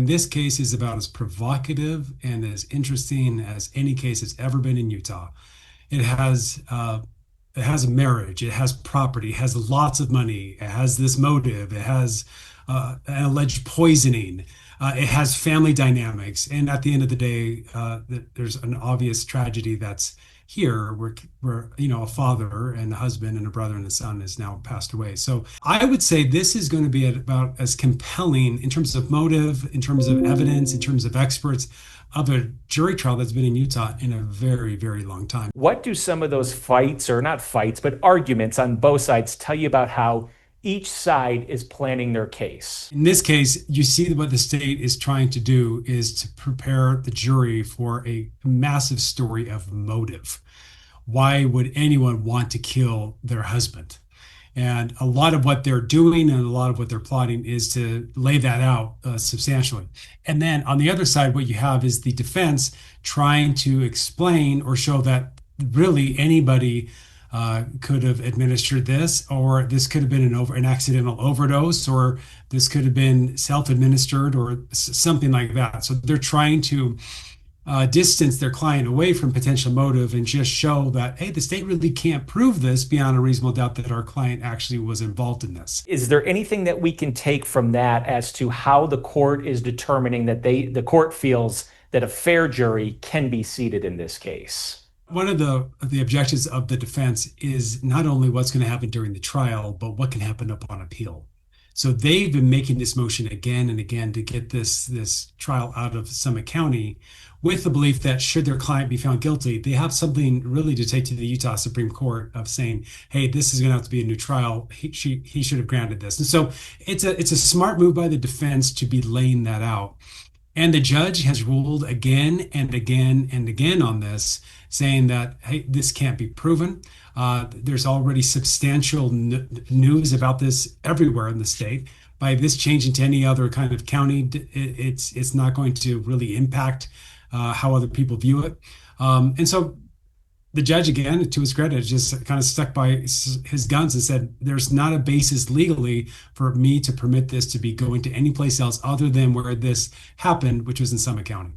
this case is about as provocative and as interesting as any case that's ever been in Utah. It has it has a marriage, it has property, it has lots of money, it has this motive, it has an alleged poisoning, it has family dynamics, and at the end of the day, there's an obvious tragedy that's here where a father and a husband and a brother and a son has now passed away. So I would say this is going to be about as compelling in terms of motive, in terms of evidence, in terms of experts, of a jury trial that's been in Utah in a very, very long time. What do some of those fights, or not fights, but arguments on both sides tell you about how each side is planning their case? In this case, you see what the state is trying to do is to prepare the jury for a massive story of motive. Why would anyone want to kill their husband? And a lot of what they're doing and a lot of what they're plotting is to lay that out substantially. And then on the other side, what you have is the defense trying to explain or show that really anybody could have administered this, or this could have been an accidental overdose, or this could have been self-administered, or something like that. So they're trying to distance their client away from potential motive and just show that, hey, the state really can't prove this beyond a reasonable doubt that our client actually was involved in this. Is there anything that we can take from that as to how the court is determining that the court feels that a fair jury can be seated in this case? One of the objectives of the defense is not only what's going to happen during the trial, but what can happen upon appeal. So they've been making this motion again and again to get this trial out of Summit County with the belief that should their client be found guilty, they have something really to take to the Utah Supreme Court of saying, hey, this is going to have to be a new trial. He should have granted this. And so it's a smart move by the defense to be laying that out. And the judge has ruled again and again and again on this, saying that, hey, this can't be proven. There's already substantial news about this everywhere in the state. By this changing to any other kind of county, it's not going to really impact how other people view it. And so the judge, again, to his credit, just kind of stuck by his guns and said, there's not a basis legally for me to permit this to be going to any place else other than where this happened, which was in Summit County.